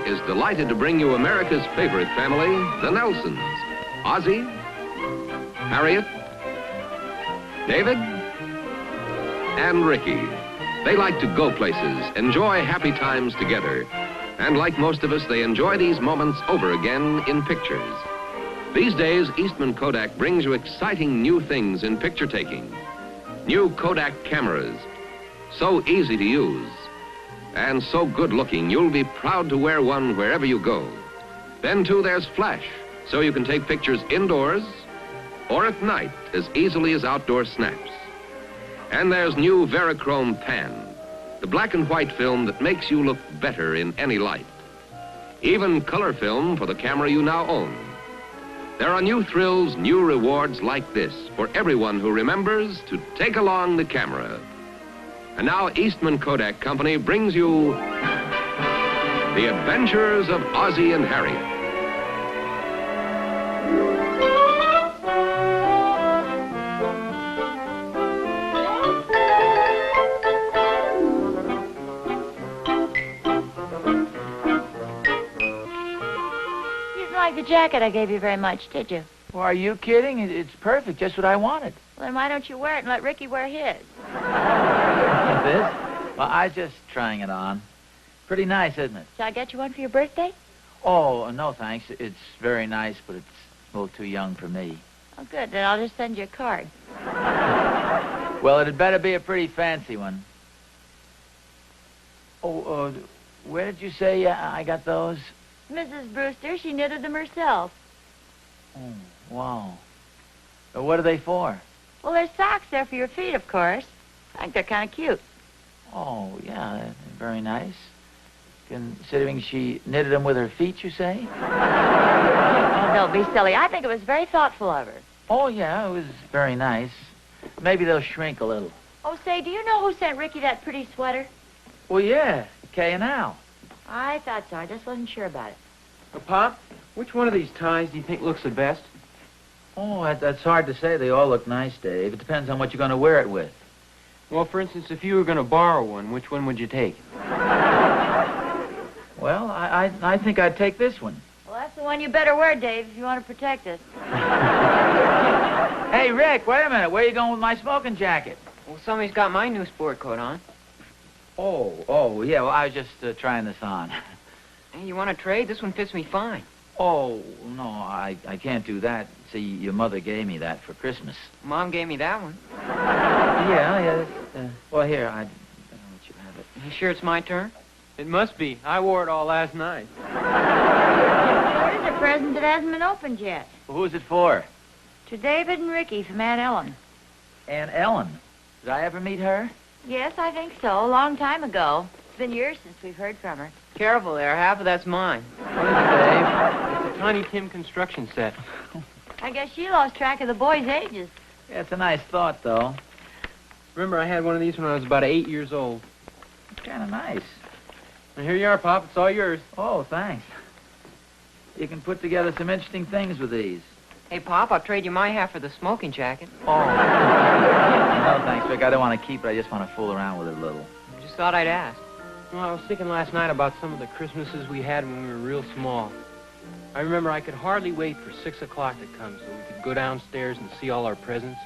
is delighted to bring you America's favorite family, the Nelsons. Ozzie, Harriet, David, and Ricky. They like to go places, enjoy happy times together. And like most of us, they enjoy these moments over again in pictures. These days, Eastman Kodak brings you exciting new things in picture taking. New Kodak cameras, so easy to use and so good looking, you'll be proud to wear one wherever you go. Then, too, there's flash, so you can take pictures indoors or at night as easily as outdoor snaps. And there's new Verichrome Pan, the black and white film that makes you look better in any light. Even color film for the camera you now own. There are new thrills, new rewards like this for everyone who remembers to take along the camera. And now Eastman Kodak Company brings you The Adventures of Ozzie and Harriet. You didn't like the jacket I gave you very much, did you? Well, are you kidding? It's perfect, just what I wanted. Well, then why don't you wear it and let Ricky wear his? This? Well, I was just trying it on. Pretty nice, isn't it? Shall I get you one for your birthday? Oh, no, thanks. It's very nice, but it's a little too young for me. Oh, good. Then I'll just send you a card. Well, it'd better be a pretty fancy one. Oh, where did you say I got those? Mrs. Brewster, she knitted them herself. Oh, wow. What are they for? Well, there's socks there for your feet, of course. I think they're kind of cute. Oh, yeah, they're very nice. Considering she knitted them with her feet, you say? Oh, don't be silly. I think it was very thoughtful of her. Oh, yeah, it was very nice. Maybe they'll shrink a little. Oh, say, do you know who sent Ricky that pretty sweater? Well, yeah, Kay and Al. I thought so. I just wasn't sure about it. Pop, which one of these ties do you think looks the best? Oh, that's hard to say. They all look nice, Dave. It depends on what you're going to wear it with. Well, for instance, if you were going to borrow one, which one would you take? Well, I think I'd take this one. Well, that's the one you better wear, Dave, if you want to protect us. Hey, Rick, wait a minute. Where are you going with my smoking jacket? Well, somebody's got my new sport coat on. Oh, yeah, well, I was just trying this on. Hey, you want to trade? This one fits me fine. Oh, no, I can't do that. See, your mother gave me that for Christmas. Mom gave me that one. Yeah. Well, here, I don't let you have it. You sure it's my turn? It must be. I wore it all last night. Here's a present that hasn't been opened yet. Well, who's it for? To David and Ricky from Aunt Ellen. Aunt Ellen. Did I ever meet her? Yes, I think so. A long time ago. It's been years since we've heard from her. Careful there. Half of that's mine. What is it, Dave? It's a Tiny Tim construction set. I guess she lost track of the boys' ages. Yeah, it's a nice thought, though. Remember, I had one of these when I was about 8 years old. It's kind of nice. And here you are, Pop. It's all yours. Oh, thanks. You can put together some interesting things with these. Hey, Pop, I'll trade you my half for the smoking jacket. Oh. No, thanks, Rick. I don't want to keep it. I just want to fool around with it a little. I just thought I'd ask. Well, I was thinking last night about some of the Christmases we had when we were real small. I remember I could hardly wait for 6 o'clock to come so we could go downstairs and see all our presents.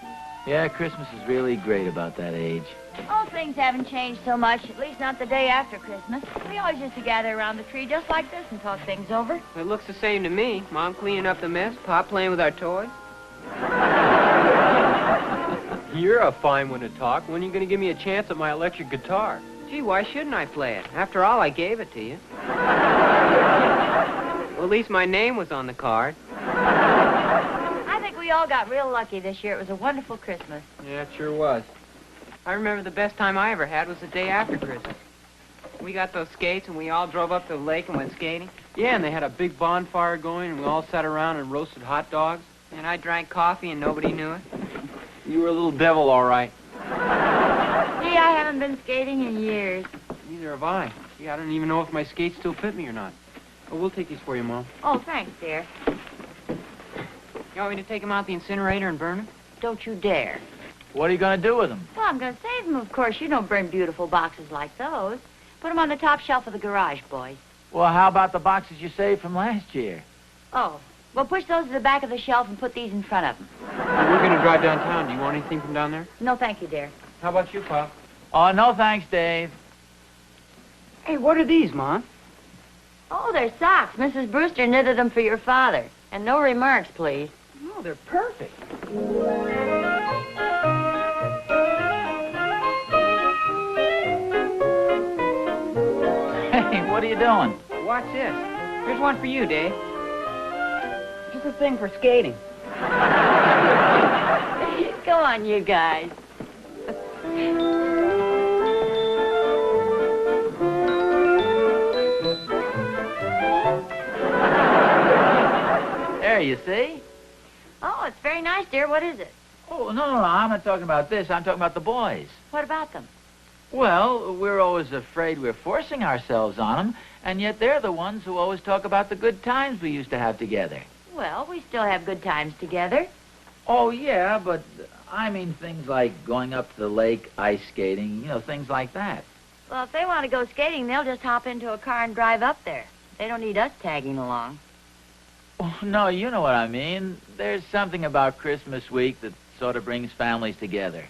Yeah, Christmas is really great about that age. Oh, things haven't changed so much, at least not the day after Christmas. We always used to gather around the tree just like this and talk things over. It looks the same to me. Mom cleaning up the mess, Pop playing with our toys. You're a fine one to talk. When are you going to give me a chance at my electric guitar? Gee, why shouldn't I play it? After all, I gave it to you. Well, at least my name was on the card. I think we all got real lucky this year. It was a wonderful Christmas. Yeah, it sure was. I remember the best time I ever had was the day after Christmas. We got those skates and we all drove up to the lake and went skating. Yeah, and they had a big bonfire going and we all sat around and roasted hot dogs. And I drank coffee and nobody knew it. You were a little devil, all right. Gee, I haven't been skating in years. Neither have I. Gee, I don't even know if my skates still fit me or not. Oh, we'll take these for you, Mom. Oh, thanks, dear. You want me to take them out the incinerator and burn them? Don't you dare. What are you going to do with them? Well, I'm going to save them, of course. You don't burn beautiful boxes like those. Put them on the top shelf of the garage, boys. Well, how about the boxes you saved from last year? Oh, well, push those to the back of the shelf and put these in front of them. We're going to drive downtown. Do you want anything from down there? No, thank you, dear. How about you, Pop? Oh, no thanks, Dave. Hey, what are these, Mom? Oh, they're socks. Mrs. Brewster knitted them for your father. And no remarks, please. No, they're perfect. Hey, what are you doing? Watch this. Here's one for you, Dave. Just a thing for skating. Go on, you guys. There, you see? Oh, it's very nice, dear. What is it? Oh, no, I'm not talking about this. I'm talking about the boys. What about them? Well, we're always afraid we're forcing ourselves on them, and yet they're the ones who always talk about the good times we used to have together. Well, we still have good times together. Oh, yeah, but I mean things like going up to the lake, ice skating, things like that. Well, if they want to go skating, they'll just hop into a car and drive up there. They don't need us tagging along. Oh, no, you know what I mean. There's something about Christmas week that sort of brings families together.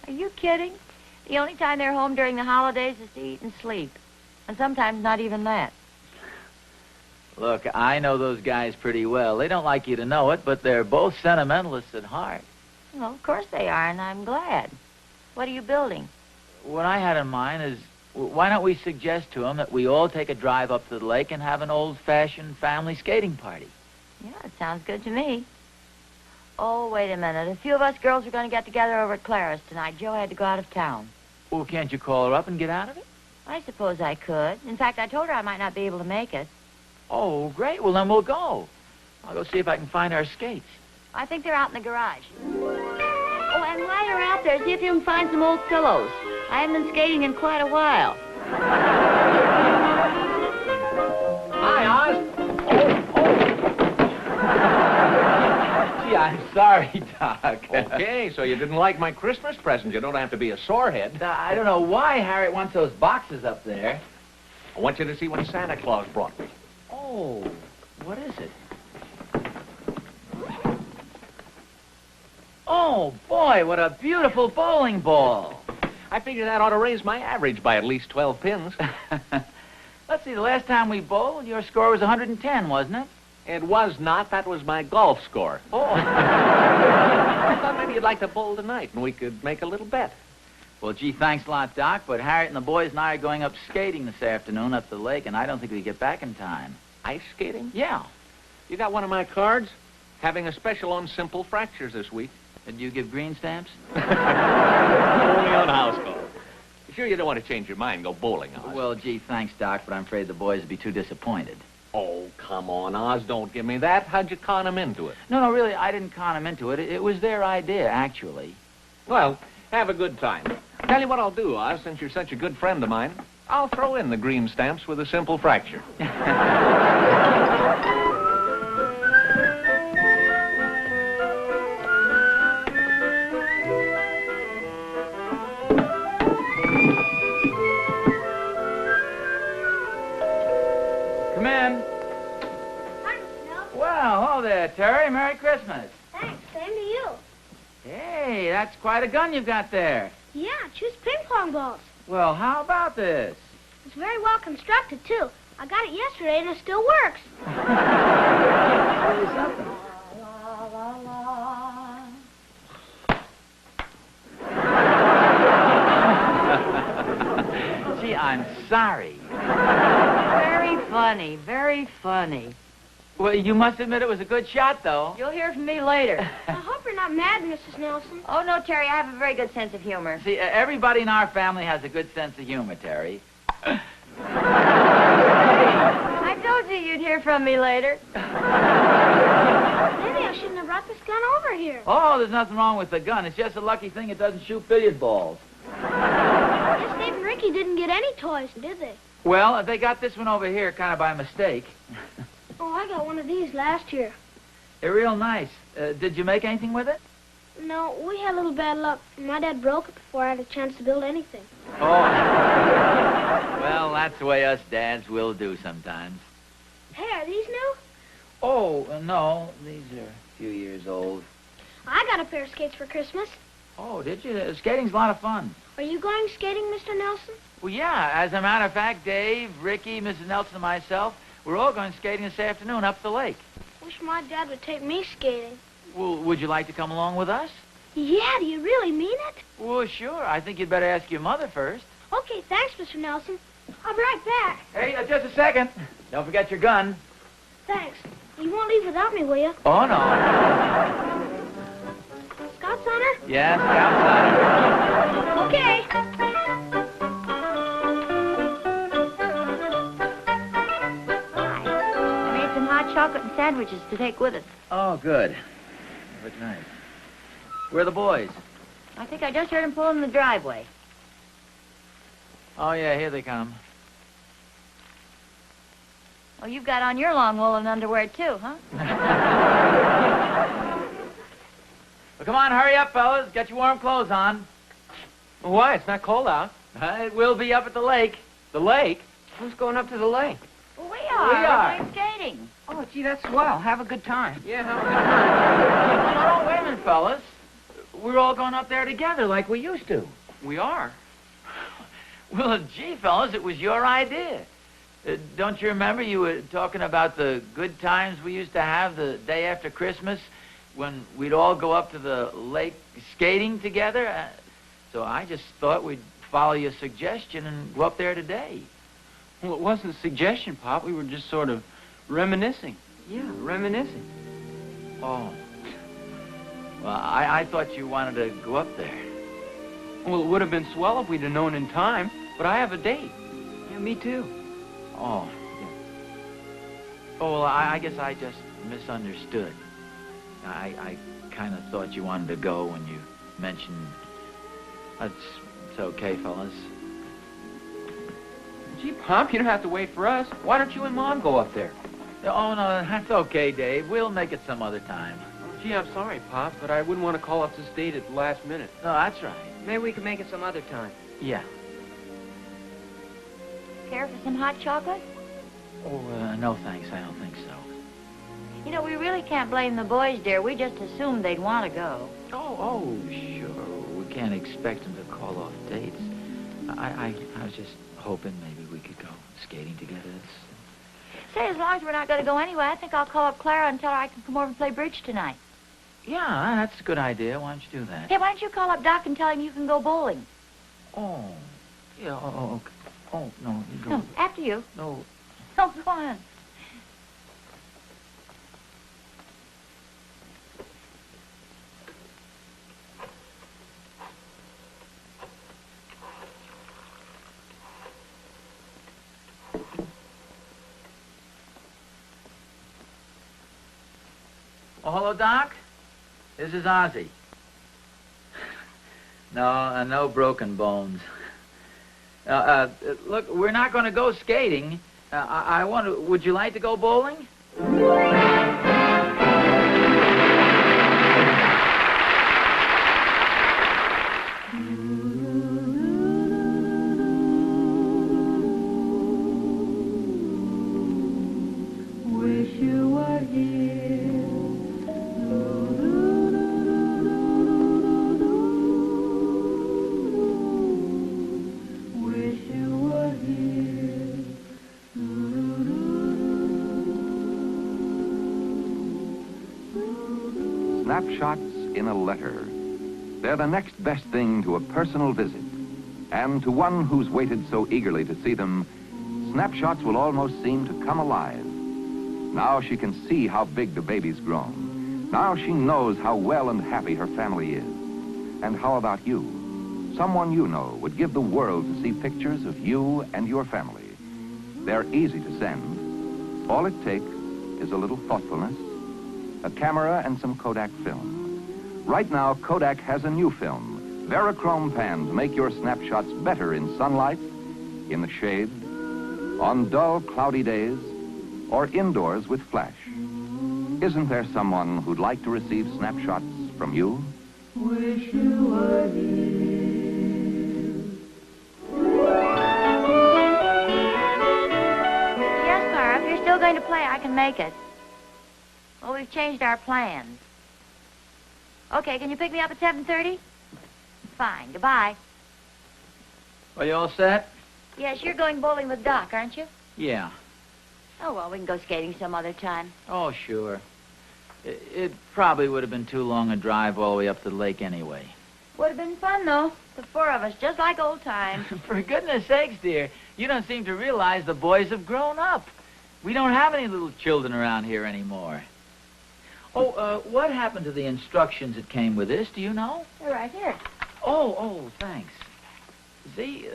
Are you kidding? The only time they're home during the holidays is to eat and sleep. And sometimes not even that. Look, I know those guys pretty well. They don't like you to know it, but they're both sentimentalists at heart. Well, of course they are, and I'm glad. What are you building? What I had in mind is, why don't we suggest to them that we all take a drive up to the lake and have an old-fashioned family skating party? Yeah, it sounds good to me. Oh, wait a minute. A few of us girls are going to get together over at Clara's tonight. Joe had to go out of town. Well, can't you call her up and get out of it? I suppose I could. In fact, I told her I might not be able to make it. Oh, great. Well, then we'll go. I'll go see if I can find our skates. I think they're out in the garage. Oh, and while you're out there, see if you can find some old pillows. I haven't been skating in quite a while. Hi, Oz. Gee, I'm sorry, Doc. Okay, so you didn't like my Christmas present. You don't have to be a sorehead. I don't know why Harriet wants those boxes up there. I want you to see what Santa Claus brought me. Oh, what is it? Oh, boy, what a beautiful bowling ball. I figure that ought to raise my average by at least 12 pins. Let's see, the last time we bowled, your score was 110, wasn't it? It was not. That was my golf score. Oh. I thought maybe you'd like to bowl tonight, and we could make a little bet. Well, gee, thanks a lot, Doc, but Harriet and the boys and I are going up skating this afternoon up the lake, and I don't think we get back in time. Ice skating? Yeah. You got one of my cards? Having a special on simple fractures this week. Did you give green stamps? Only on house calls. You sure you don't want to change your mind and go bowling, Oz? Well, gee, thanks, Doc, but I'm afraid the boys would be too disappointed. Oh, come on, Oz. Don't give me that. How'd you con them into it? No, really, I didn't con them into it. It was their idea, actually. Well, have a good time. Tell you what I'll do, Oz, since you're such a good friend of mine. I'll throw in the green stamps with a simple fracture. Come in. Hi, Mr. Nelson. Well, hello there, Terry. Merry Christmas. Thanks. Same to you. Hey, that's quite a gun you've got there. Yeah, choose ping pong balls. Well, how about this? It's very well constructed, too. I got it yesterday, and it still works. Really something. Gee, I'm sorry. Very funny, very funny. Well, you must admit it was a good shot, though. You'll hear from me later. I hope you're not mad, Mrs. Nelson. Oh, no, Terry, I have a very good sense of humor. See, everybody in our family has a good sense of humor, Terry. I told you you'd hear from me later. Maybe I shouldn't have brought this gun over here. Oh, there's nothing wrong with the gun. It's just a lucky thing it doesn't shoot billiard balls. I guess Dave and Ricky didn't get any toys, did they? Well, they got this one over here kind of by mistake. Oh, I got one of these last year. They're real nice. Did you make anything with it? No, we had a little bad luck. My dad broke it before I had a chance to build anything. Oh. Well, that's the way us dads will do sometimes. Hey, are these new? Oh, no. These are a few years old. I got a pair of skates for Christmas. Oh, did you? Skating's a lot of fun. Are you going skating, Mr. Nelson? Well, yeah. As a matter of fact, Dave, Ricky, Mrs. Nelson, and myself, we're all going skating this afternoon up the lake. Wish my dad would take me skating. Well, would you like to come along with us? Yeah, do you really mean it? Well, sure. I think you'd better ask your mother first. Okay, thanks, Mr. Nelson. I'll be right back. Hey, just a second. Don't forget your gun. Thanks. You won't leave without me, will you? Oh, no. Scout's honor? Yes, outside. Okay. I made some hot chocolate and sandwiches to take with us. Oh, good. Look nice. Where are the boys? I think I just heard them pull in the driveway. Oh, yeah, here they come. Oh, you've got on your long woolen underwear, too, huh? Well, come on, hurry up, fellas. Get your warm clothes on. Why? It's not cold out. It will be up at the lake. The lake? Who's going up to the lake? Well, we are. We are. We're going skating. Oh, gee, that's swell. Have a good time. Yeah, have a good time. No, wait a minute, fellas. We're all going up there together like we used to. We are. Well, gee, fellas, it was your idea. Don't you remember you were talking about the good times we used to have the day after Christmas when we'd all go up to the lake skating together? So I just thought we'd follow your suggestion and go up there today. Well, it wasn't a suggestion, Pop. We were just sort of reminiscing. Yeah, reminiscing. Oh. Well, I thought you wanted to go up there. Well, it would have been swell if we'd have known in time, but I have a date. Yeah, me too. Oh. Yeah. Oh, well, I guess I just misunderstood. I kind of thought you wanted to go when you mentioned... It's okay, fellas. Gee, Pop, you don't have to wait for us. Why don't you and Mom go up there? Oh, no, that's okay, Dave. We'll make it some other time. Gee, I'm sorry, Pop, but I wouldn't want to call up this date at the last minute. No, that's right. Maybe we can make it some other time. Yeah. Care for some hot chocolate? Oh, no thanks. I don't think so. You know, we really can't blame the boys, dear. We just assumed they'd want to go. Oh, sure. We can't expect them to call off dates. I was just hoping maybe we could go skating together. Say, as long as we're not going to go anyway, I think I'll call up Clara and tell her I can come over and play bridge tonight. Yeah, that's a good idea. Why don't you do that? Hey, why don't you call up Doc and tell him you can go bowling? Oh, yeah, okay. Oh, no, you go. No, after you. No. Oh, go on. Oh, hello, Doc. This is Ozzie. No broken bones. Look, we're not going to go skating. I want to... Would you like to go bowling? Wish you were here. Wish you were here. Snapshots in a letter. They're the next best thing to a personal visit. And to one who's waited so eagerly to see them, snapshots will almost seem to come alive. Now she can see how big the baby's grown. Now she knows how well and happy her family is. And how about you? Someone you know would give the world to see pictures of you and your family. They're easy to send. All it takes is a little thoughtfulness, a camera, and some Kodak film. Right now, Kodak has a new film, Verichrome pans make your snapshots better in sunlight, in the shade, on dull, cloudy days, or indoors with flash. Isn't there someone who'd like to receive snapshots from you? wish you were here. Yes, Clara, if you're still going to play, I can make it. Well, we've changed our plans. Okay, can you pick me up at 7:30? Fine, goodbye. Are you all set? Yes, you're going bowling with Doc, aren't you? Yeah. Oh, well, we can go skating some other time. Oh, sure. It probably would have been too long a drive all the way up to the lake anyway. Would have been fun, though. The four of us, just like old times. For goodness sakes, dear, you don't seem to realize the boys have grown up. We don't have any little children around here anymore. Oh, what happened to the instructions that came with this? Do you know? They're right here. Oh, thanks. See,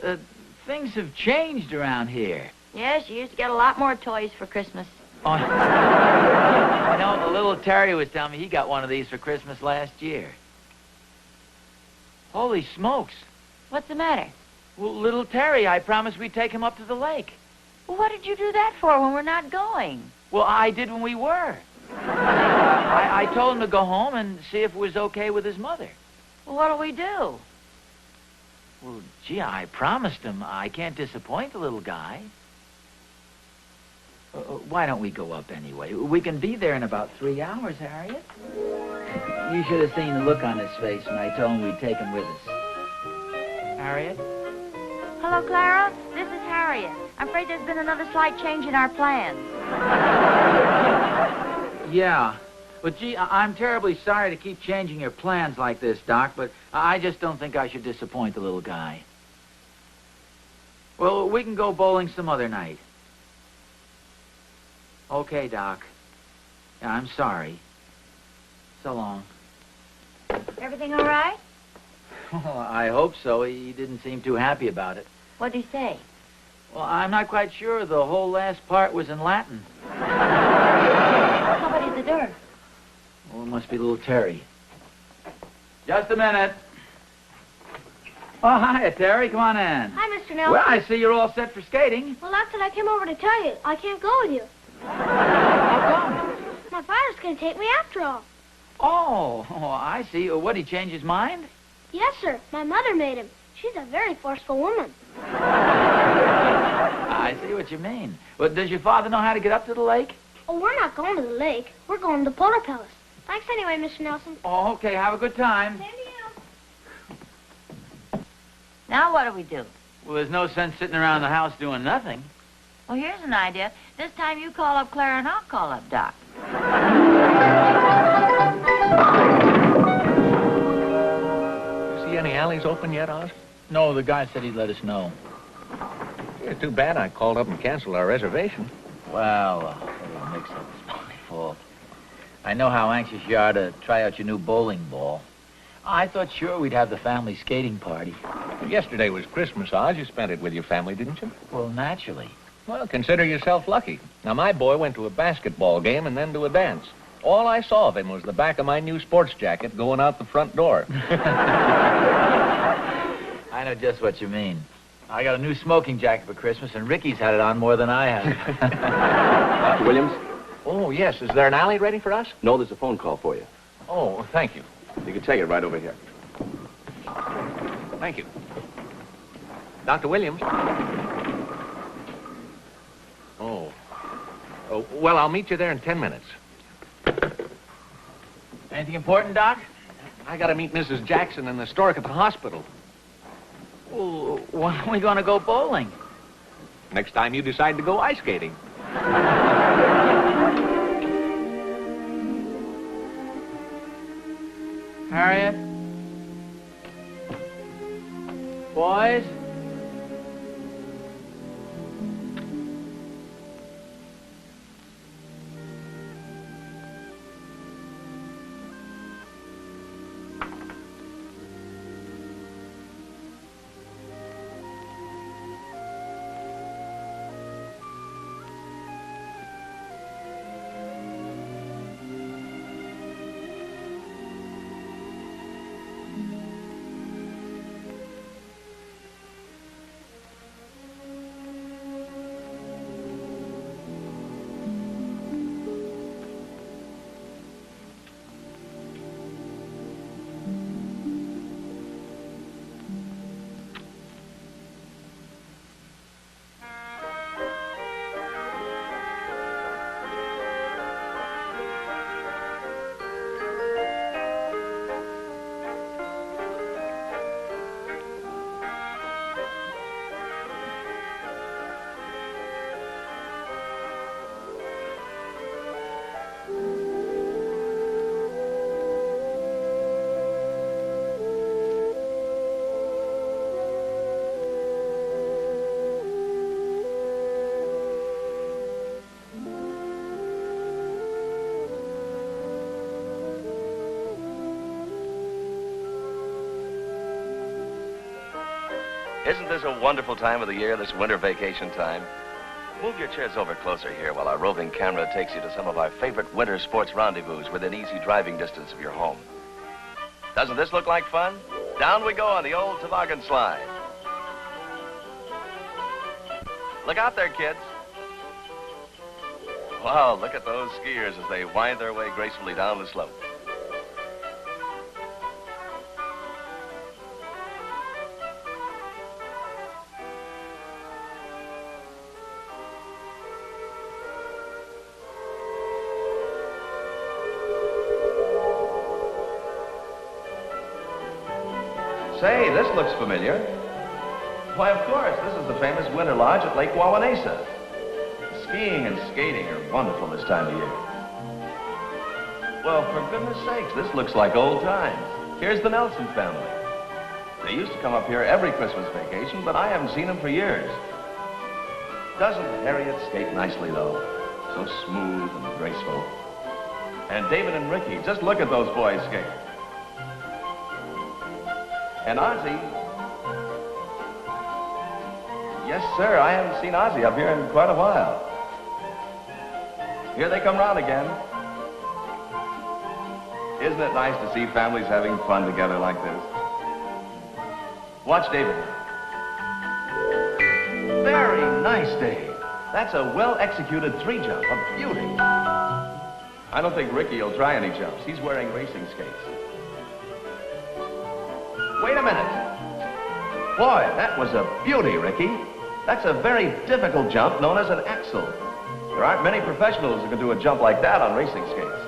things have changed around here. Yes, you used to get a lot more toys for Christmas. Oh, I know, the little Terry was telling me he got one of these for Christmas last year. Holy smokes. What's the matter? Well, little Terry, I promised we'd take him up to the lake. Well, what did you do that for when we're not going? Well, I did when we were. I told him to go home and see if it was okay with his mother. Well, what'll we do? Well, gee, I promised him. I can't disappoint the little guy. Why don't we go up anyway? We can be there in about 3 hours, Harriet. You should have seen the look on his face when I told him we'd take him with us. Harriet? Hello, Clara. This is Harriet. I'm afraid there's been another slight change in our plans. Yeah. Well, gee, I'm terribly sorry to keep changing your plans like this, Doc, but I just don't think I should disappoint the little guy. Well, we can go bowling some other night. Okay, Doc. Yeah, I'm sorry. So long. Everything all right? Well, I hope so. He didn't seem too happy about it. What'd he say? Well, I'm not quite sure. The whole last part was in Latin. Somebody's at the door. Oh, it must be little Terry. Just a minute. Oh, hiya, Terry. Come on in. Hi, Mr. Nelson. Well, I see you're all set for skating. Well, that's what I came over to tell you. I can't go with you. How come? My father's going to take me after all. Oh, I see. What, he changed his mind? Yes, sir. My mother made him. She's a very forceful woman. I see what you mean. But does your father know how to get up to the lake? Oh, we're not going to the lake. We're going to the Polar Palace. Thanks anyway, Mr. Nelson. Oh, okay. Have a good time. Same to you. Now what do we do? Well, there's no sense sitting around the house doing nothing. Well, here's an idea. This time you call up Clara and I'll call up Doc. You see any alleys open yet, Oz? No, the guy said he'd let us know. Yeah, too bad I called up and canceled our reservation. Well, a little mix-up is my fault. I know how anxious you are to try out your new bowling ball. I thought sure we'd have the family skating party. Yesterday was Christmas, Oz. You spent it with your family, didn't you? Well, naturally. Well, consider yourself lucky. Now, my boy went to a basketball game and then to a dance. All I saw of him was the back of my new sports jacket going out the front door. I know just what you mean. I got a new smoking jacket for Christmas, and Ricky's had it on more than I have. Dr. Williams? Oh, yes. Is there an alley ready for us? No, there's a phone call for you. Oh, thank you. You can take it right over here. Thank you. Dr. Williams? Oh. Oh, well, I'll meet you there in 10 minutes. Anything important, Doc? I got to meet Mrs. Jackson in the stork at the hospital. Well, when are we going to go bowling? Next time you decide to go ice skating. Harriet? Boys? Isn't this a wonderful time of the year, this winter vacation time? Move your chairs over closer here while our roving camera takes you to some of our favorite winter sports rendezvous within easy driving distance of your home. Doesn't this look like fun? Down we go on the old toboggan slide. Look out there, kids. Wow, look at those skiers as they wind their way gracefully down the slope. Say, this looks familiar. Why, of course, this is the famous winter lodge at Lake Wauwanaisa. Skiing and skating are wonderful this time of year. Well, for goodness sakes, this looks like old times. Here's the Nelson family. They used to come up here every Christmas vacation, but I haven't seen them for years. Doesn't Harriet skate nicely, though? So smooth and graceful. And David and Ricky, just look at those boys skate. And Ozzie. Yes, sir, I haven't seen Ozzie up here in quite a while. Here they come round again. Isn't it nice to see families having fun together like this? Watch David. Very nice, Dave. That's a well-executed 3-jump, a beauty. I don't think Ricky will try any jumps. He's wearing racing skates. Wait a minute. Boy, that was a beauty, Ricky. That's a very difficult jump known as an axel. There aren't many professionals who can do a jump like that on racing skates.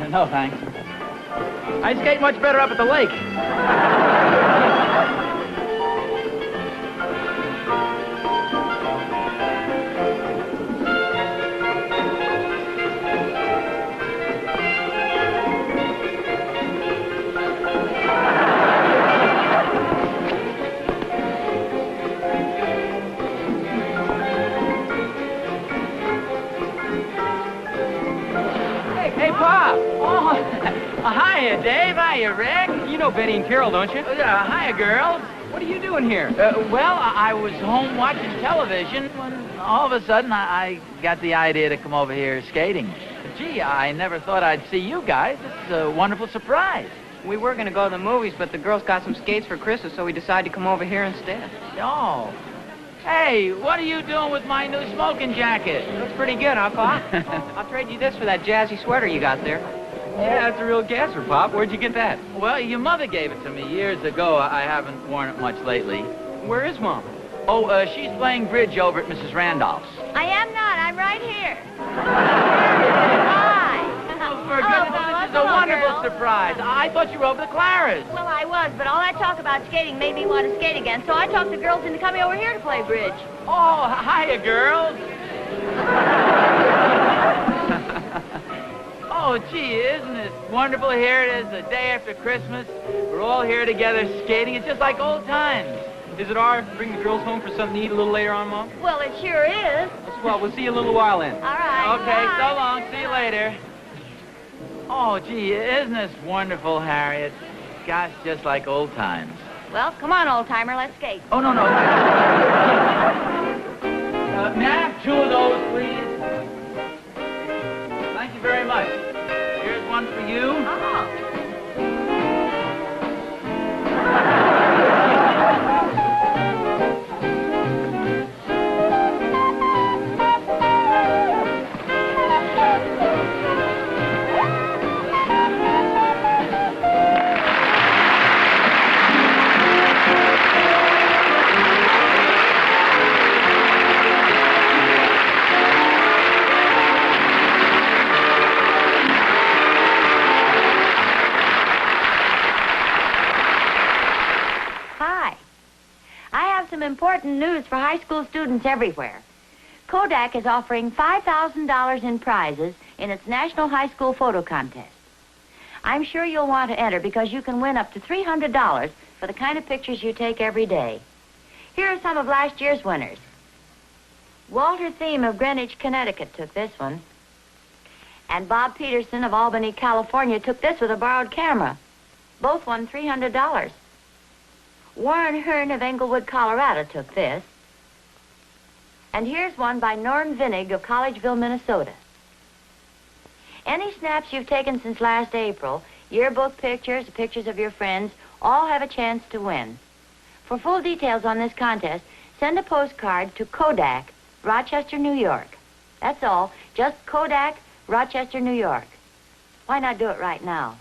No, thanks. I skate much better up at the lake. Hey, Pop! Hiya, Dave. Hiya, Rick. You know Betty and Carol, don't you? Hiya, girls. What are you doing here? Well, I was home watching television when all of a sudden I got the idea to come over here skating. Gee, I never thought I'd see you guys. This is a wonderful surprise. We were going to go to the movies, but the girls got some skates for Christmas, so we decided to come over here instead. Oh. Hey, what are you doing with my new smoking jacket? Looks pretty good, huh, Pop? I'll trade you this for that jazzy sweater you got there. Yeah, that's a real gasser, Pop. Where'd you get that? Well, your mother gave it to me years ago. I haven't worn it much lately. Where is Mom? Oh, she's playing bridge over at Mrs. Randolph's. I am not. I'm right here. Hi. Oh, for goodness, this is a wonderful surprise. I thought you were over to Clara's. Well, I was, but all that talk about skating made me want to skate again, so I talked the girls into coming over here to play bridge. Oh, hiya, girls. Oh, gee, isn't it wonderful? Here it is, the day after Christmas. We're all here together skating. It's just like old times. Is it our bring the girls home for something to eat a little later on, Mom? Well, it sure is. Well, we'll see you in a little while then. All right. Okay, Bye. so long. See you later. Oh, gee, isn't this wonderful, Harriet? Gosh, just like old times. Well, come on, old-timer, let's skate. Oh, no, no. May I have 2 of those, please? Thank you very much. Here's one for you. Oh. Important news for high school students everywhere. Kodak is offering $5,000 in prizes in its National High School Photo Contest. I'm sure you'll want to enter because you can win up to $300 for the kind of pictures you take every day. Here are some of last year's winners. Walter Thiem of Greenwich, Connecticut took this one. And Bob Peterson of Albany, California took this with a borrowed camera. Both won $300. Warren Hearn of Englewood, Colorado took this. And here's one by Norm Vinig of Collegeville, Minnesota. Any snaps you've taken since last April, yearbook pictures, pictures of your friends, all have a chance to win. For full details on this contest, send a postcard to Kodak, Rochester, New York. That's all, just Kodak, Rochester, New York. Why not do it right now?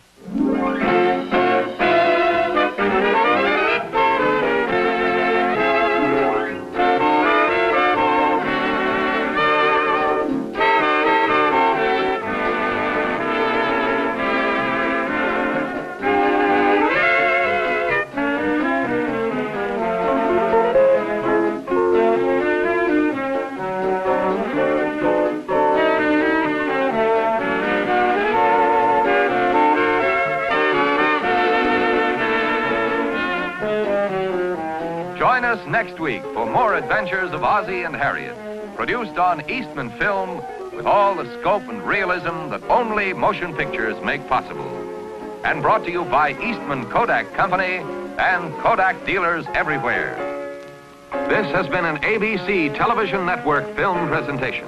Join us next week for more adventures of Ozzie and Harriet, produced on Eastman Film with all the scope and realism that only motion pictures make possible. And brought to you by Eastman Kodak Company and Kodak dealers everywhere. This has been an ABC Television Network film presentation.